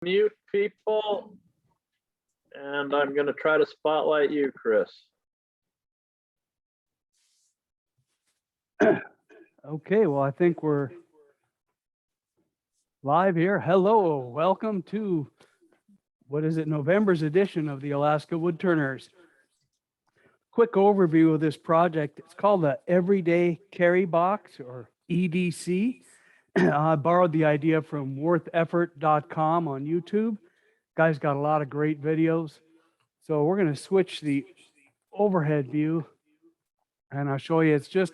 Mute people, and I'm going to try to spotlight you, Chris. Okay, well, I think we're live here. Hello, welcome to, what is it, November's edition of the Alaska Woodturners. Quick overview of this project. It's called the Everyday Carry Box, or EDC. I borrowed the idea from wortheffort.com on YouTube. Guy's got a lot of great videos. So we're going to switch the overhead view, and I'll show you. It's just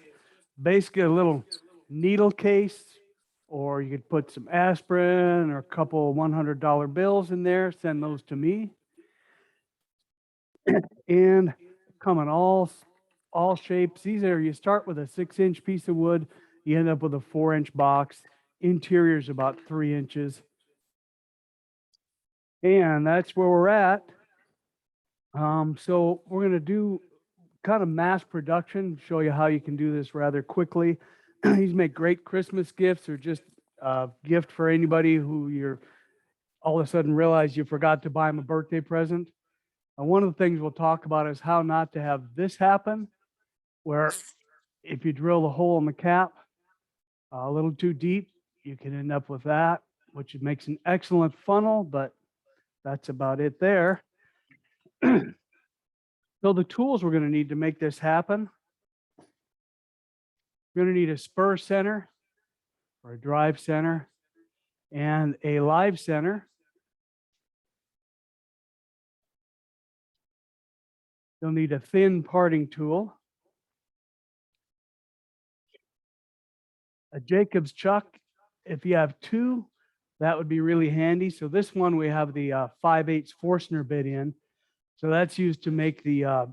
basically a little needle case, or you could put some aspirin or a couple of $100 bills in there, send those to me. And come in all shapes. These are, you start with a 6-inch piece of wood, you end up with a 4-inch box. Interior is about 3 inches. And that's where we're at. So we're going to do kind of mass production, show you how you can do this rather quickly. These make great Christmas gifts, or just a gift for anybody who you're all of a sudden realize you forgot to buy them a birthday present. And one of the things we'll talk about is how not to have this happen, where if you drill a hole in the cap a little too deep, you can end up with that, which makes an excellent funnel, but that's about it there. So the tools we're going to need to make this happen: you're going to need a spur center or a drive center and a live center. You'll need a thin parting tool, a Jacob's chuck. If you have two, that would be really handy. So this one, we have the 5/8 Forstner bit in. So that's used to make the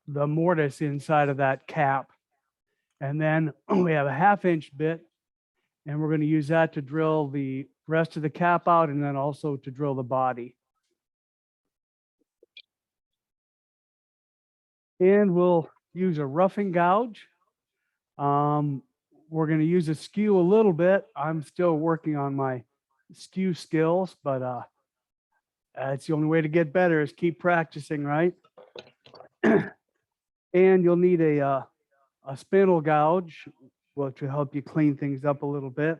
mortise inside of that cap. And then we have a 1/2-inch bit, and we're going to use that to drill the rest of the cap out, and then also to drill the body. And we'll use a roughing gouge. We're going to use a skew a little bit. I'm still working on my skew skills, but it's the only way to get better is keep practicing, right? And you'll need a spindle gouge, which will help you clean things up a little bit.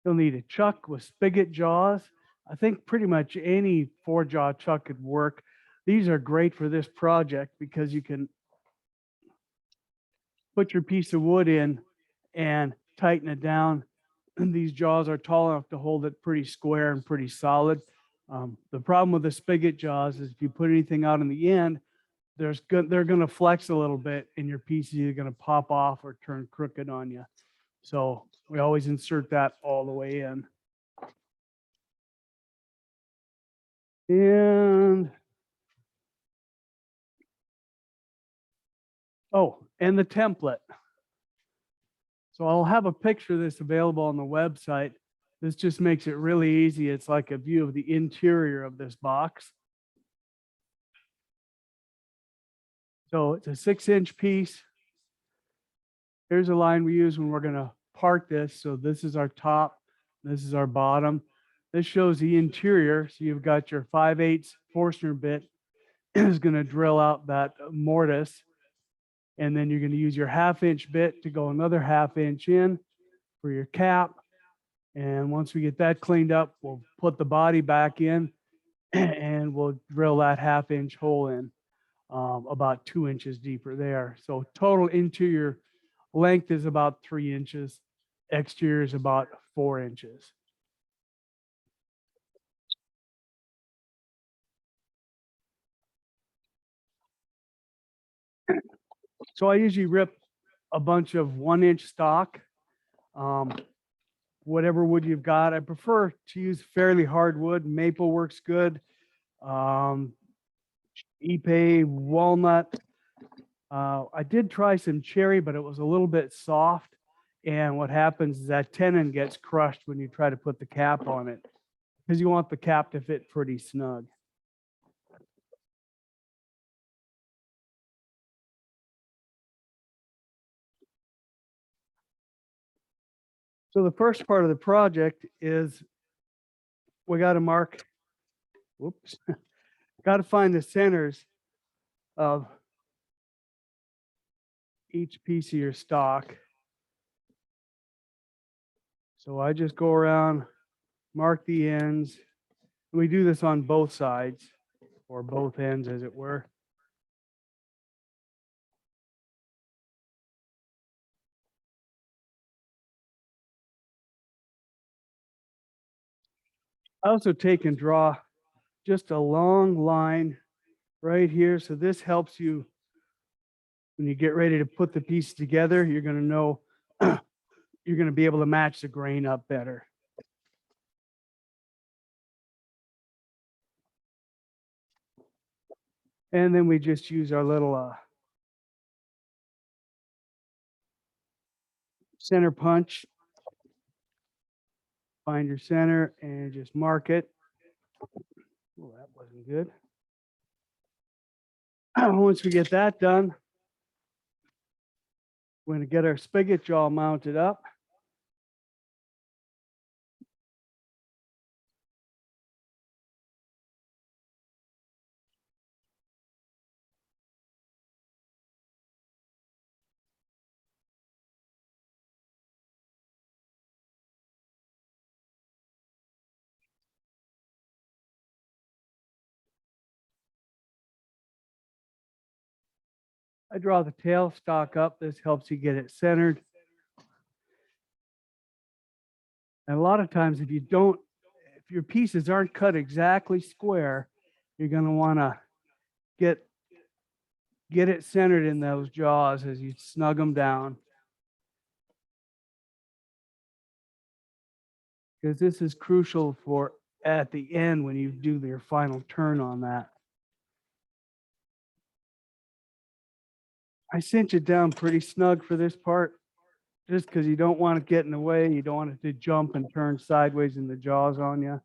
You'll need a chuck with spigot jaws. I think pretty much any 4-jaw chuck could work. These are great for this project because you can put your piece of wood in and tighten it down. And these jaws are tall enough to hold it pretty square and pretty solid. The problem with the spigot jaws is if you put anything out in the end, they're going to flex a little bit, and your piece is either going to pop off or turn crooked on you. So we always insert that all the way in. And and the template. So I'll have a picture of this available on the website. This just makes it really easy. It's like a view of the interior of this box. So it's a 6-inch piece. Here's a line we use when we're going to part this. So this is our top, this is our bottom. This shows the interior. So you've got your 5/8 Forstner bit is going to drill out that mortise. And then you're going to use your 1/2-inch bit to go another 1/2 inch in for your cap. And once we get that cleaned up, we'll put the body back in and we'll drill that 1/2-inch hole in, about 2 inches deeper there. So total interior length is about 3 inches. Exterior is about 4 inches. So I usually rip a bunch of 1-inch stock, whatever wood you've got. I prefer to use fairly hard wood. Maple works good. Ipe, walnut. I did try some cherry, but it was a little bit soft. And what happens is that tenon gets crushed when you try to put the cap on it, because you want the cap to fit pretty snug. So the first part of the project is we got to mark, whoops, got to find the centers of each piece of your stock. So I just go around, mark the ends. We do this on both sides or both ends, as it were. I also take and draw just a long line right here. So this helps you when you get ready to put the piece together. You're going to know you're going to be able to match the grain up better. And then we just use our little center punch. Find your center and just mark it. Well, that wasn't good. Once we get that done, we're going to get our spigot jaw mounted up. I draw the tailstock up. This helps you get it centered. And a lot of times, if your pieces aren't cut exactly square, you're going to want to get it centered in those jaws as you snug them down. Because this is crucial for at the end when you do your final turn on that. I cinch it down pretty snug for this part, just because you don't want it to get in the way. You don't want it to jump and turn sideways in the jaws on you.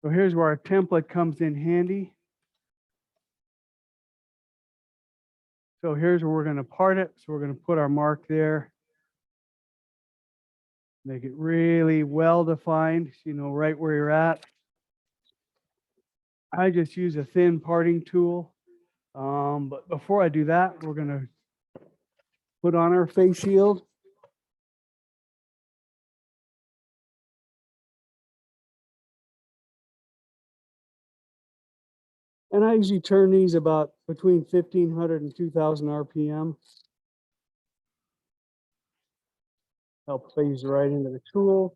So here's where our template comes in handy. So here's where we're going to part it. So we're going to put our mark there. Make it really well defined, so you know right where you're at. I just use a thin parting tool. But before I do that, we're going to put on our face shield. And I usually turn these about between 1,500 and 2,000 RPM. Help phase right into the tool.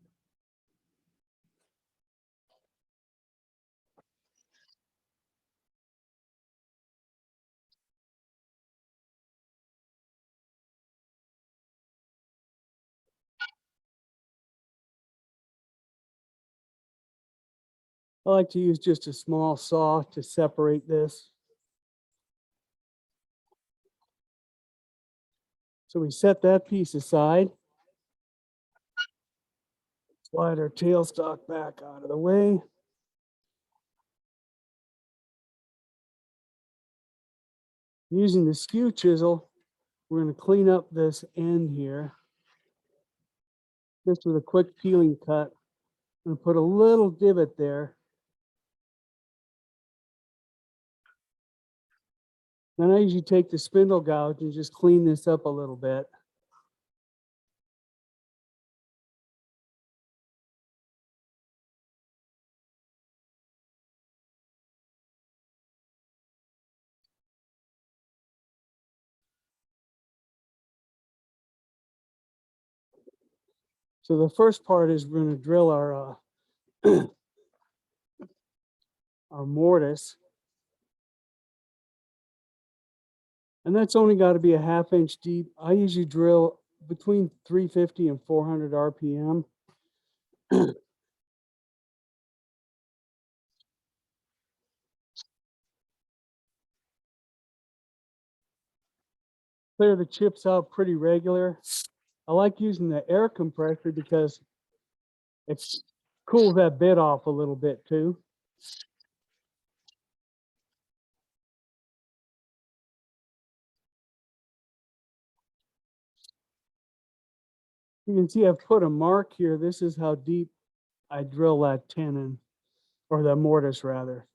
I like to use just a small saw to separate this. So we set that piece aside. Slide our tailstock back out of the way. Using the skew chisel, we're going to clean up this end here. Just with a quick peeling cut. I'm going to put a little divot there. Then I usually take the spindle gouge and just clean this up a little bit. So the first part is we're going to drill our our mortise. And that's only got to be a 1/2 inch deep. I usually drill between 350 and 400 RPM. Clear the chips out pretty regular. I like using the air compressor because it cools that bit off a little bit too. You can see I've put a mark here. This is how deep I drill that tenon, or the mortise rather.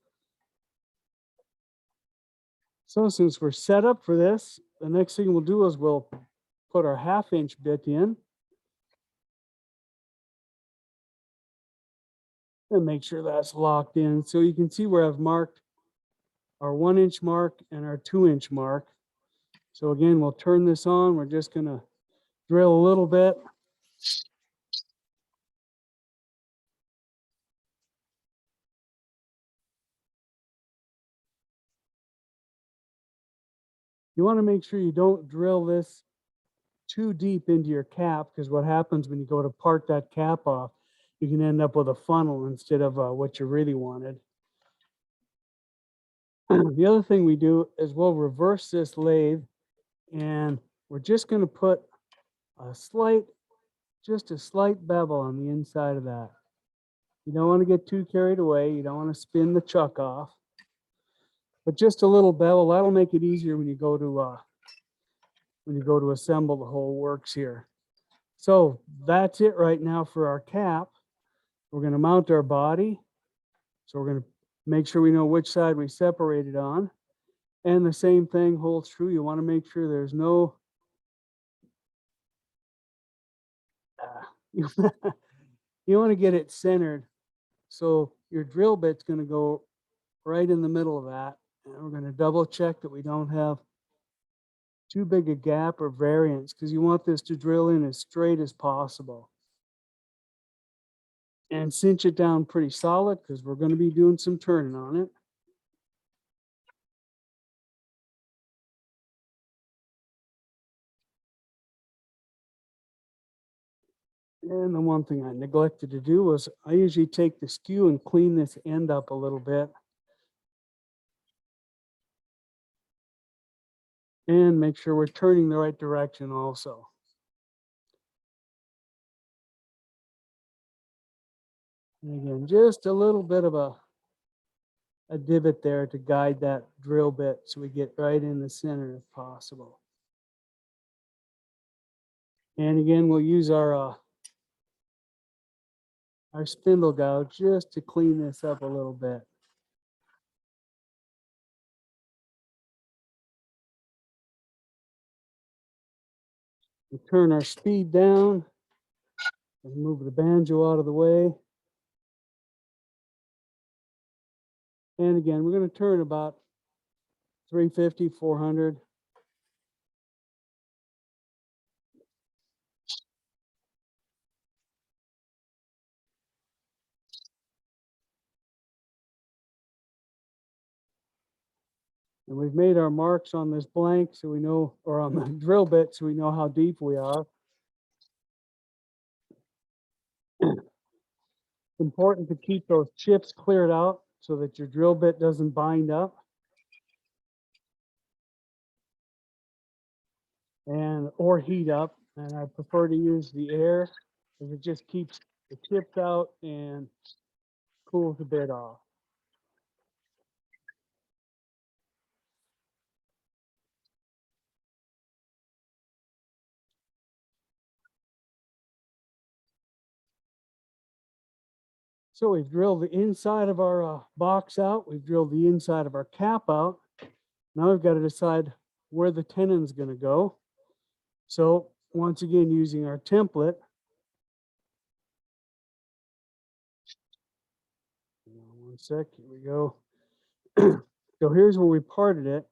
So since we're set up for this, the next thing we'll do is we'll put our 1/2-inch bit in and make sure that's locked in. So you can see where I've marked our 1-inch mark and our 2-inch mark. So again, we'll turn this on. We're just going to drill a little bit. You want to make sure you don't drill this too deep into your cap, because what happens when you go to part that cap off, you can end up with a funnel instead of what you really wanted. The other thing we do is we'll reverse this lathe, and we're just going to put just a slight bevel on the inside of that. You don't want to get too carried away. You don't want to spin the chuck off, but just a little bevel. That'll make it easier when you go to assemble the whole works here. So that's it right now for our cap. We're going to mount our body. So we're going to make sure we know which side we separated on. And the same thing holds true. You want to make sure there's no you want to get it centered. So your drill bit's going to go right in the middle of that. And we're going to double check that we don't have too big a gap or variance, because you want this to drill in as straight as possible. And cinch it down pretty solid, because we're going to be doing some turning on it. And the one thing I neglected to do was I usually take the skew and clean this end up a little bit. And make sure we're turning the right direction also. And again, just a little bit of a divot there to guide that drill bit so we get right in the center if possible. And again, we'll use our spindle gouge just to clean this up a little bit. We turn our speed down and move the banjo out of the way. And again, we're going to turn about 350, 400. And we've made our marks on this blank so we know, or on the drill bit so we know how deep we are. It's important to keep those chips cleared out so that your drill bit doesn't bind up. Or heat up. And I prefer to use the air, because it just keeps the chips out and cools the bit off. So we've drilled the inside of our box out. We've drilled the inside of our cap out. Now we've got to decide where the tenon's going to go. So once again, using our template. One sec, here we go. So here's where we parted it.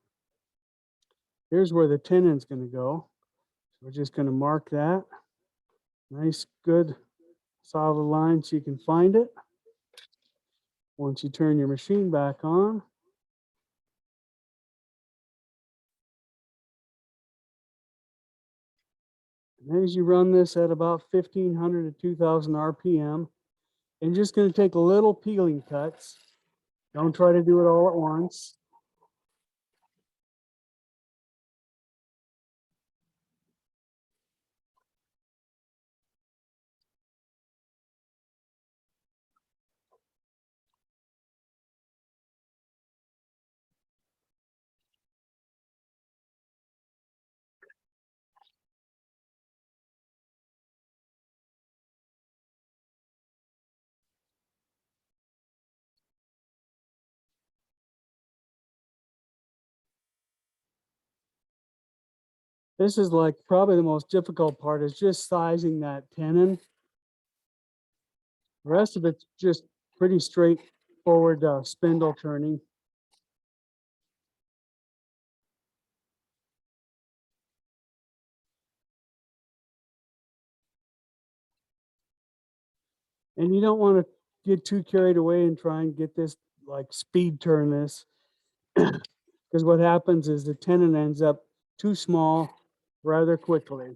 Here's where the tenon's going to go. So we're just going to mark that. Nice, good, solid line so you can find it. Once you turn your machine back on, and as you run this at about 1500 to 2000 RPM, and just going to take little peeling cuts. Don't try to do it all at once. This is like probably the most difficult part is just sizing that tenon. The rest of it's just pretty straightforward spindle turning. And you don't want to get too carried away and try and get this like speed turn this, because what happens is the tenon ends up too small rather quickly.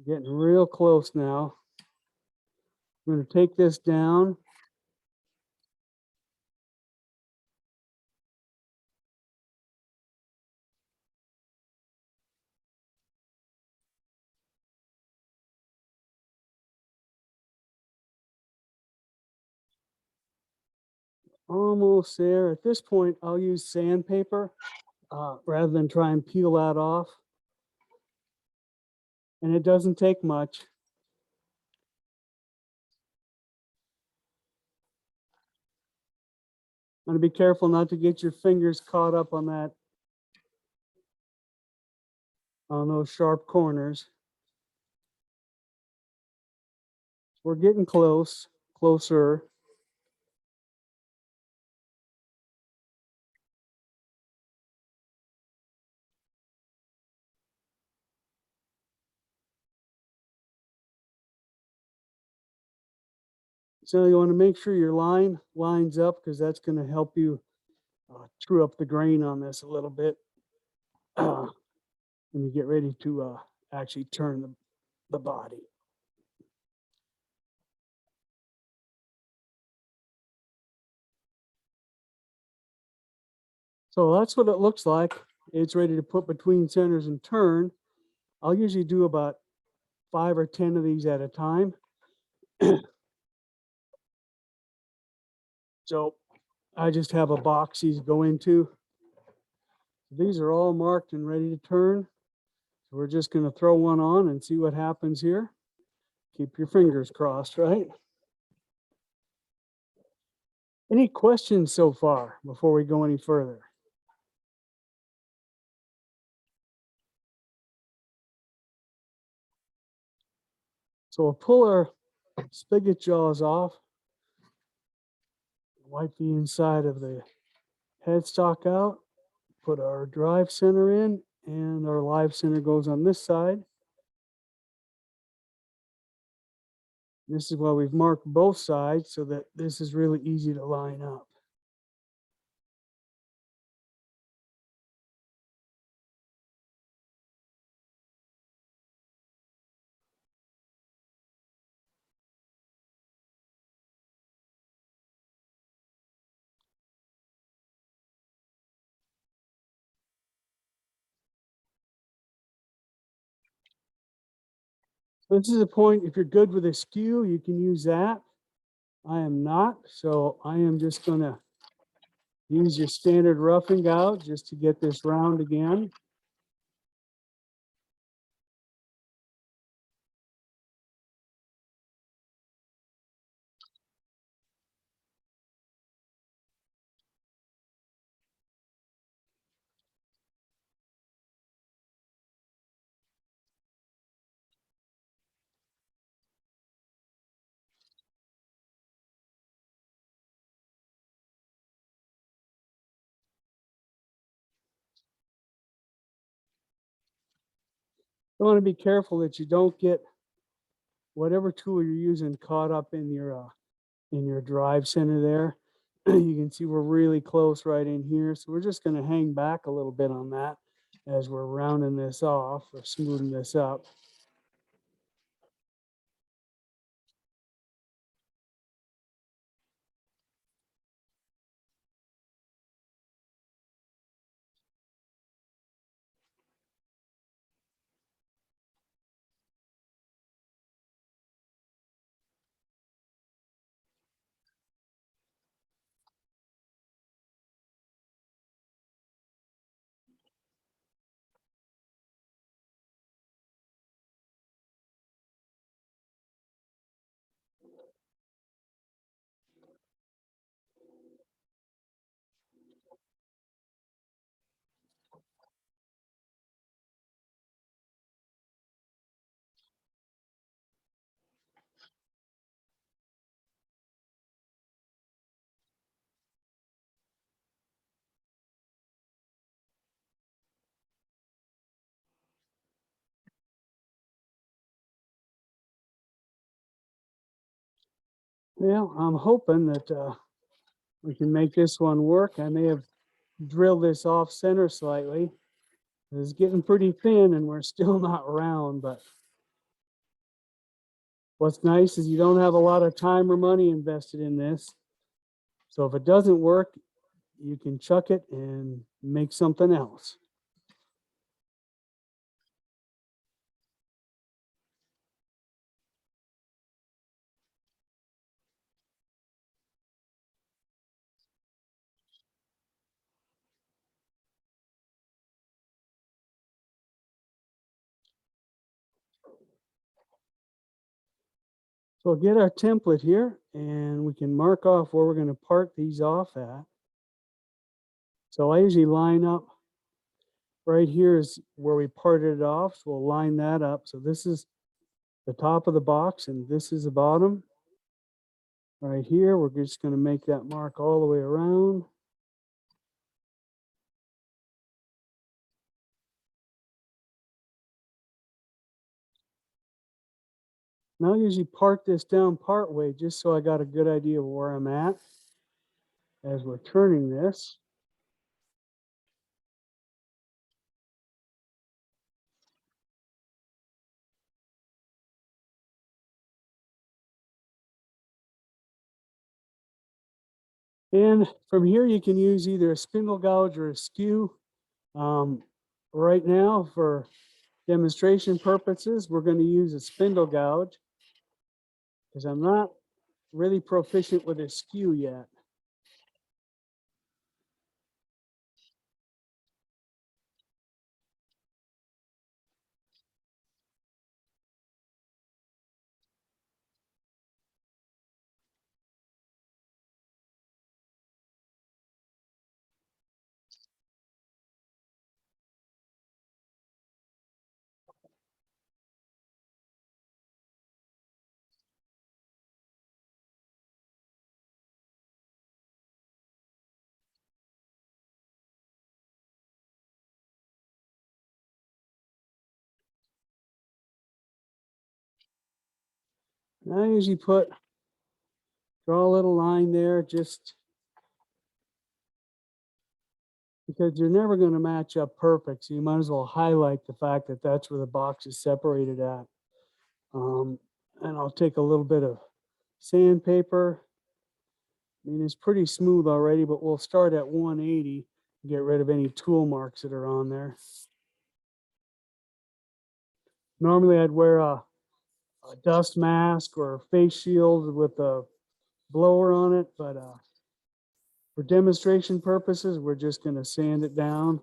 Getting real close now. I'm going to take this down. Almost there. At this point, I'll use sandpaper rather than try and peel that off. And it doesn't take much. I'm going to be careful not to get your fingers caught up on that, on those sharp corners. We're getting closer. So you want to make sure your line lines up, because that's going to help you true up the grain on this a little bit when you get ready to actually turn the body. So that's what it looks like. It's ready to put between centers and turn. I'll usually do about 5 or 10 of these at a time. So I just have a box these go into. These are all marked and ready to turn. So we're just going to throw one on and see what happens here. Keep your fingers crossed, right? Any questions so far before we go any further? So we'll pull our spigot jaws off, wipe the inside of the headstock out, put our drive center in, and our live center goes on this side. This is why we've marked both sides, so that this is really easy to line up. This is a point, if you're good with a skew, you can use that. I am not, so I am just going to use your standard roughing out just to get this round again. You want to be careful that you don't get whatever tool you're using caught up in your drive center there. You can see we're really close right in here. So we're just going to hang back a little bit on that as we're rounding this off or smoothing this up. Well, I'm hoping that we can make this one work. I may have drilled this off center slightly. It's getting pretty thin and we're still not round, but what's nice is you don't have a lot of time or money invested in this. So if it doesn't work, you can chuck it and make something else. So we'll get our template here and we can mark off where we're going to part these off at. So I usually line up right here is where we parted it off. So we'll line that up. So this is the top of the box and this is the bottom. Right here, we're just going to make that mark all the way around. Now I usually part this down part way just so I got a good idea of where I'm at as we're turning this. And from here, you can use either a spindle gouge or a skew. Right now, for demonstration purposes, we're going to use a spindle gouge because I'm not really proficient with a skew yet. And I usually draw a little line there just because you're never going to match up perfect. So you might as well highlight the fact that that's where the box is separated at. And I'll take a little bit of sandpaper. I mean, it's pretty smooth already, but we'll start at 180 and get rid of any tool marks that are on there. Normally I'd wear a dust mask or a face shield with a blower on it, but for demonstration purposes, we're just going to sand it down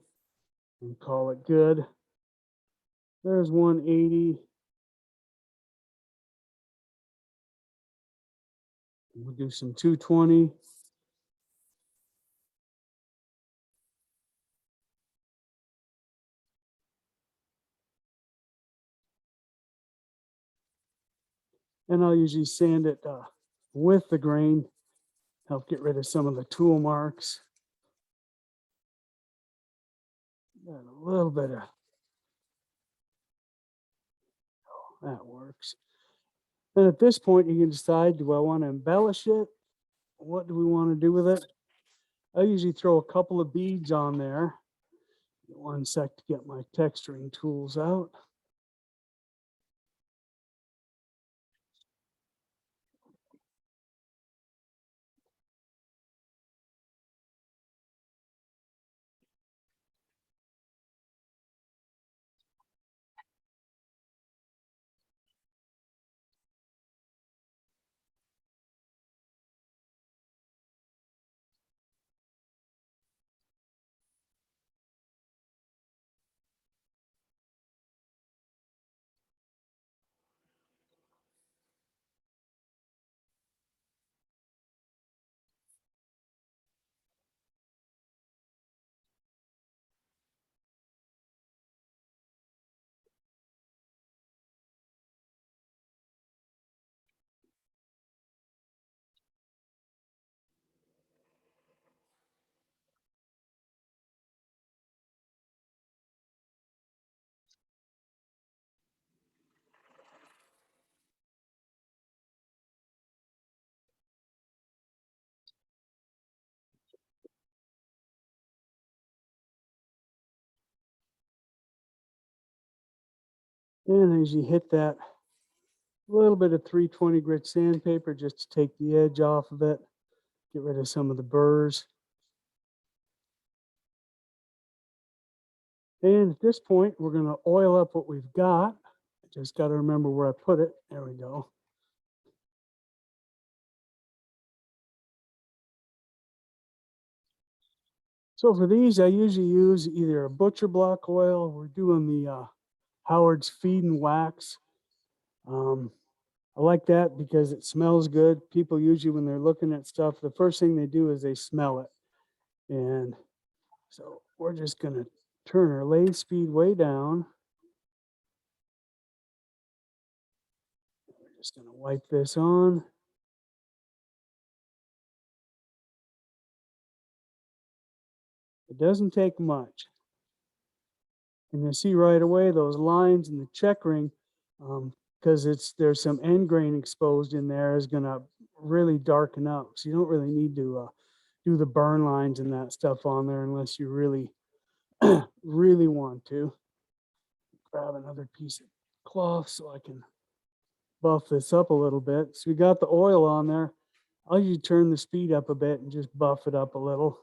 and call it good. There's 180. We'll do some 220. And I'll usually sand it with the grain, help get rid of some of the tool marks. Got a little bit of, that works. And at this point, you can decide, do I want to embellish it? What do we want to do with it? I usually throw a couple of beads on there. One sec to get my texturing tools out. And as you hit that, a little bit of 320 grit sandpaper just to take the edge off of it, get rid of some of the burrs. And at this point, we're going to oil up what we've got. I just got to remember where I put it. There we go. So for these, I usually use either a butcher block oil. We're doing the Howard's Feed and Wax. I like that because it smells good. People usually, when they're looking at stuff, the first thing they do is they smell it. And so we're just going to turn our lathe speed way down. We're just going to wipe this on. It doesn't take much. And you see right away those lines in the check ring, because there's some end grain exposed in there, is going to really darken up. So you don't really need to do the burn lines and that stuff on there unless you really, really want to. Grab another piece of cloth so I can buff this up a little bit. So we got the oil on there. I'll usually turn the speed up a bit and just buff it up a little.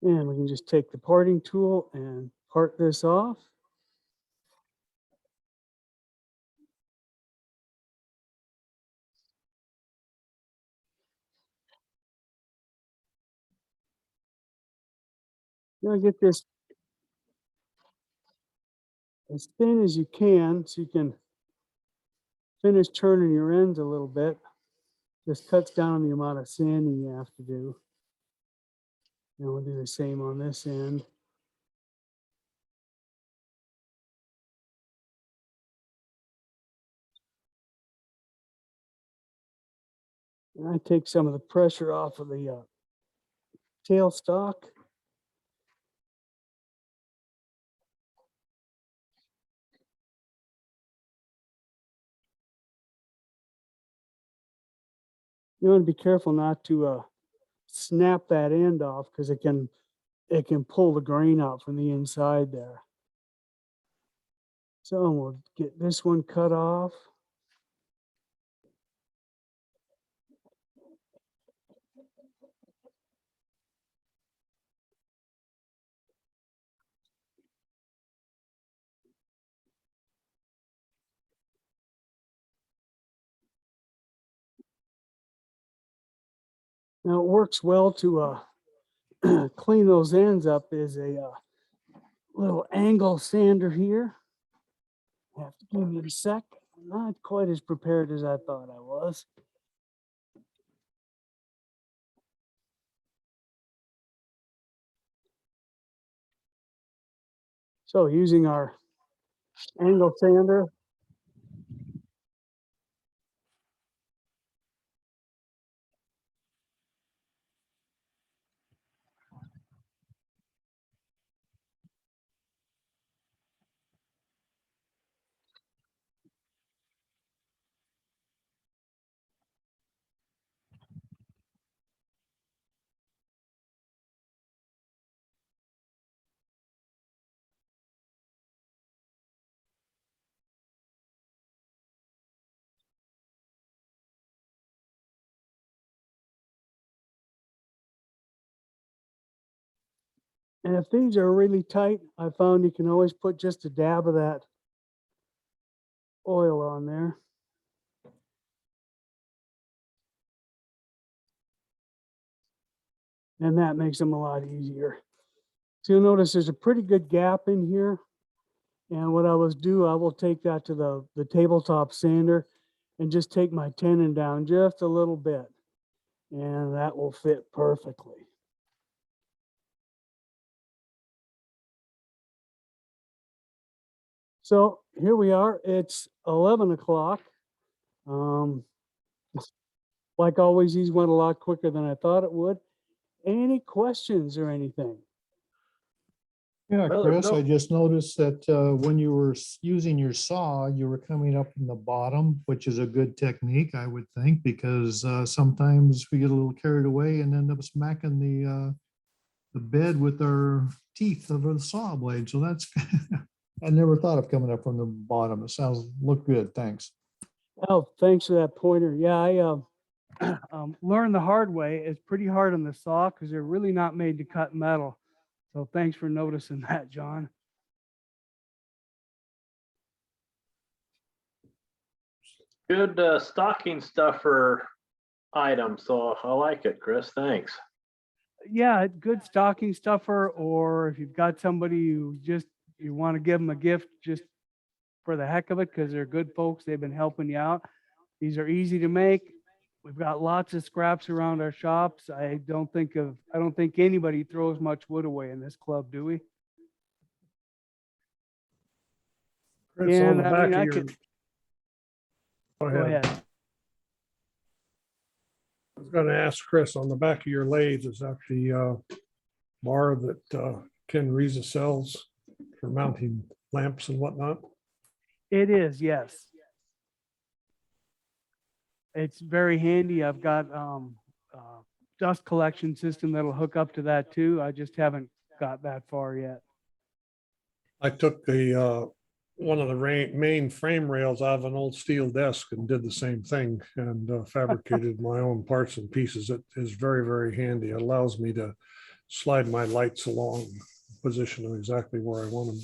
And we can just take the parting tool and part this off. You want to get this as thin as you can so you can finish turning your ends a little bit. Just cuts down the amount of sanding you have to do. And we'll do the same on this end. And I take some of the pressure off of the tailstock. You want to be careful not to snap that end off because it can pull the grain out from the inside there. So we'll get this one cut off. Now it works well to clean those ends up is a little angle sander here. Have to give me a sec. I'm not quite as prepared as I thought I was. So using our angle sander, and if these are really tight, I found you can always put just a dab of that oil on there. And that makes them a lot easier. So you'll notice there's a pretty good gap in here. And what I will take that to the tabletop sander and just take my tenon down just a little bit. And that will fit perfectly. So here we are. It's 11 o'clock. Like always, these went a lot quicker than I thought it would. Any questions or anything? Yeah, Well, there's Chris, no- I just noticed that when you were using your saw, you were coming up from the bottom, which is a good technique, I would think, because sometimes we get a little carried away and end up smacking the bed with our teeth of the saw blade. So that's, I never thought of coming up from the bottom. It look good. Thanks. Oh, thanks for that pointer. Yeah, I learned the hard way. It's pretty hard on the saw because they're really not made to cut metal. So thanks for noticing that, John. Good stocking stuffer item, so I like it, Chris. Thanks. Yeah, good stocking stuffer, or if you've got somebody who just, you want to give them a gift just for the heck of it, because they're good folks, they've been helping you out. These are easy to make. We've got lots of scraps around our shops. I don't think anybody throws much wood away in this club, do we? Chris, on And the I back mean, of I your, could, go go ahead. ahead. I was gonna ask Chris, on the back of your lathe, is that the bar that Ken Reza sells for mounting lamps and whatnot? It is, yes. It's very handy. I've got dust collection system that'll hook up to that too. I just haven't got that far yet. I took the one of the main frame rails out of an old steel desk and did the same thing and fabricated my own parts and pieces. It is very, very handy. It allows me to slide my lights along, position them exactly where I want them.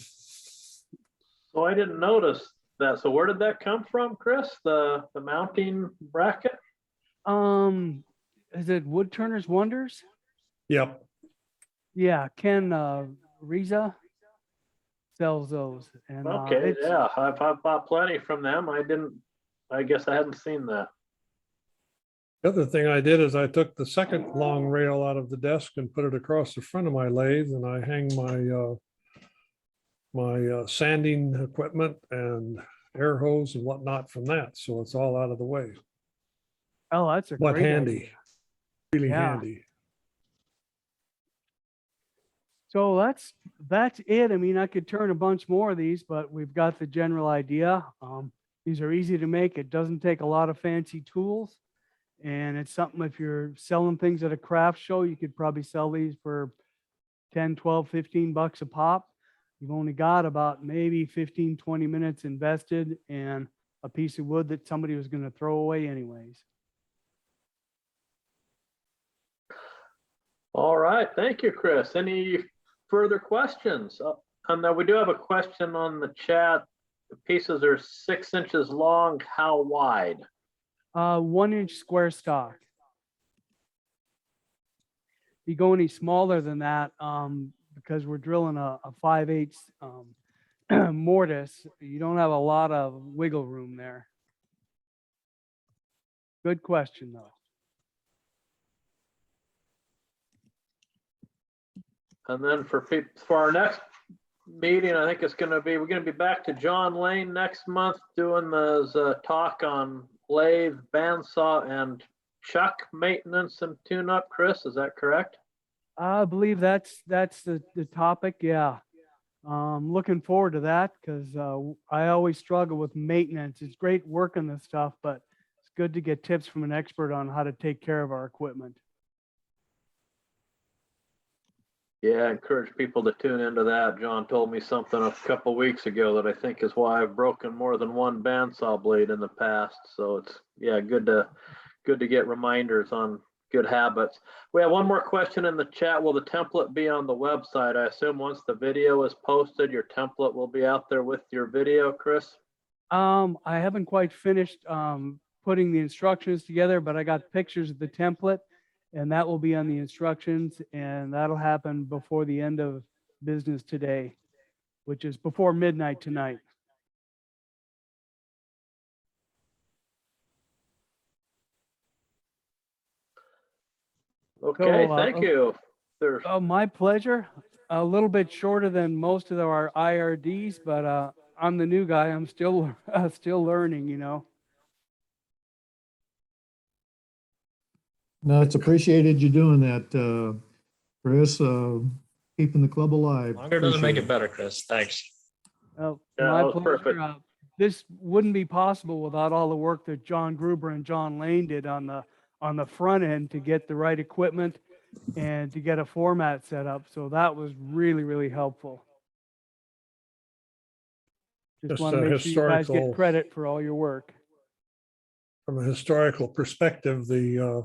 So I didn't notice that. So where did that come from, Chris? The mounting bracket? Is it Woodturners Wonders? Yep. Yeah, Ken Reza sells those, and Okay, yeah, I've bought plenty from them. I guess I hadn't seen that. The other thing I did is I took the second long rail out of the desk and put it across the front of my lathe, and I hang my sanding equipment and air hose and whatnot from that. So it's all out of the way. Oh, that's a But great handy, idea. really Yeah. handy. So that's it. I mean, I could turn a bunch more of these, but we've got the general idea. These are easy to make. It doesn't take a lot of fancy tools. And it's something, if you're selling things at a craft show, you could probably sell these for 10, 12, 15 bucks a pop. You've only got about maybe 15, 20 minutes invested in a piece of wood that somebody was going to throw away anyways. All right, thank you, Chris. Any further questions? And then we do have a question on the chat. The pieces are 6 inches long. How wide? 1 inch square stock. If you go any smaller than that, because we're drilling a 5/8 mortise, you don't have a lot of wiggle room there. Good question, though. And then for our next meeting, I think we're gonna be back to John Lane next month doing the talk on lathe, bandsaw, and chuck maintenance and tune-up. Chris, is that correct? I believe that's the topic. Yeah. Looking forward to that because I always struggle with maintenance. It's great working this stuff, but it's good to get tips from an expert on how to take care of our equipment. Yeah, I encourage people to tune into that. John told me something a couple weeks ago that I think is why I've broken more than one bandsaw blade in the past. So it's, yeah, good to get reminders on good habits. We have one more question in the chat. Will the template be on the website? I assume once the video is posted, your template will be out there with your video, Chris? I haven't quite finished putting the instructions together, but I got pictures of the template, and that will be on the instructions, and that'll happen before the end of business today, which is before midnight tonight. Okay, So, thank you. There's, Oh, my pleasure. A little bit shorter than most of our IRDs, but I'm the new guy. I'm still still learning, you know. No, it's appreciated you doing that, Chris. keeping the club alive. Longer doesn't make Appreciate it better, Chris. Thanks. Oh, Yeah, my that was pleasure. perfect. This wouldn't be possible without all the work that John Gruber and John Lane did on the front end to get the right equipment and to get a format set up. So that was really, really helpful. Just Just want to a make sure you guys get historical- credit for all your work. From a historical perspective, the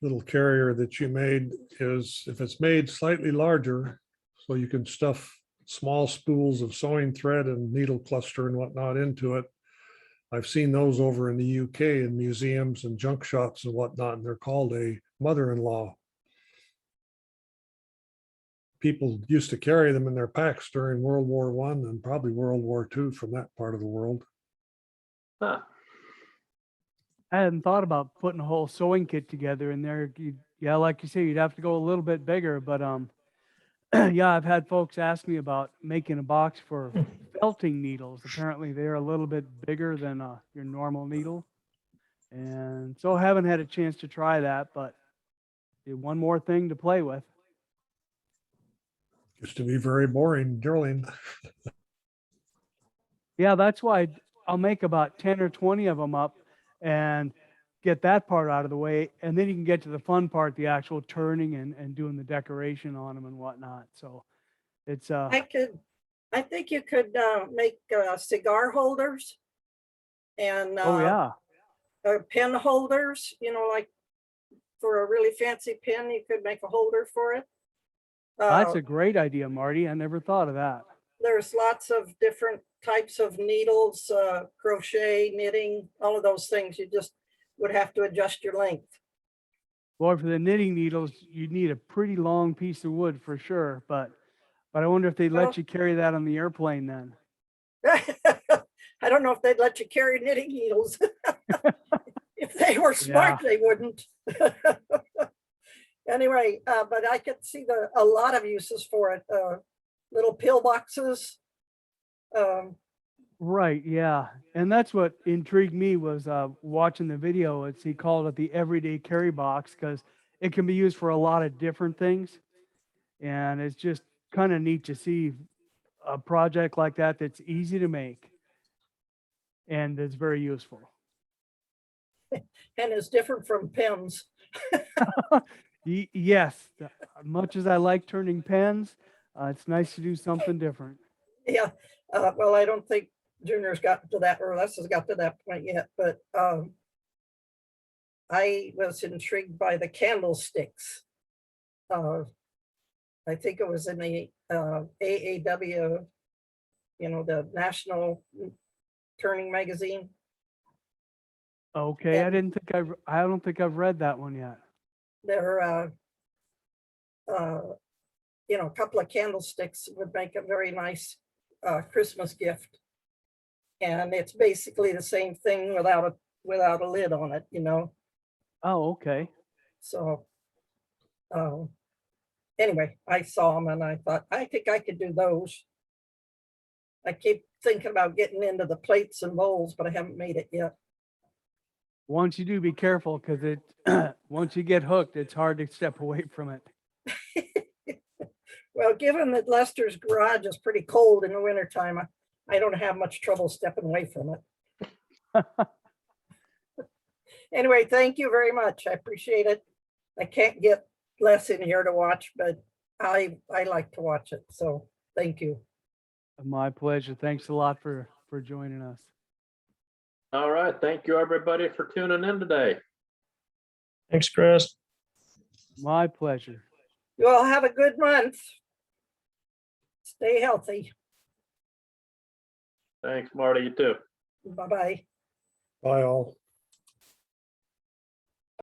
little carrier that you made is, if it's made slightly larger, so you can stuff small spools of sewing thread and needle cluster and whatnot into it. I've seen those over in the UK in museums and junk shops and whatnot, and they're called a mother-in-law. People used to carry them in their packs during World War I and probably World War II from that part of the world. Huh. I hadn't thought about putting a whole sewing kit together in there. Yeah, like you say, you'd have to go a little bit bigger, but yeah, I've had folks ask me about making a box for felting needles. Apparently, they're a little bit bigger than your normal needle, and so I haven't had a chance to try that. But one more thing to play with. Used to be very boring drilling. Yeah, that's why I'll make about 10 or 20 of them up and get that part out of the way. And then you can get to the fun part, the actual turning and doing the decoration on them and whatnot. So it's, I think you could make cigar holders and oh yeah, pen holders, you know, like for a really fancy pen, you could make a holder for it. that's a great idea, Marty. I never thought of that. There's lots of different types of needles, crochet, knitting, all of those things. You just would have to adjust your length. Boy, for the knitting needles, you'd need a pretty long piece of wood for sure. But I wonder if they'd Well- let you carry that on the airplane then. I don't know if they'd let you carry knitting needles. If they were smart, they wouldn't. Anyway, but I could see a lot of uses for it. Little pill boxes. Right, yeah. And that's what intrigued me was watching the video. He called it the everyday carry box because it can be used for a lot of different things. And it's just kind of neat to see a project like that that's easy to make and it's very useful. And is different from pens. Yes, much as I like turning pens, it's nice to do something different. Yeah, well, I don't think Junior's got to that, or Les has got to that point yet, but I was intrigued by the candlesticks. I think it was in the AAW, you know, the National Turning Magazine. Okay, And- I don't think I've read that one yet. They're, you know, a couple of candlesticks would make a very nice Christmas gift. And it's basically the same thing without a lid on it, you know. Oh, okay. So anyway, I saw them and I thought, I think I could do those. I keep thinking about getting into the plates and bowls, but I haven't made it yet. Once you do, be careful because it once you get hooked, it's hard to step away from it. Well, given that Lester's garage is pretty cold in the wintertime, I don't have much trouble stepping away from it. Anyway, thank you very much. I appreciate it. I can't get Les in here to watch, but I like to watch it. So thank you. My pleasure. Thanks a lot for joining us. All right. Thank you, everybody, for tuning in today. Thanks, Chris. My pleasure. You all have a good month. Stay healthy. Thanks, Marty. You too. Bye-bye. Bye all.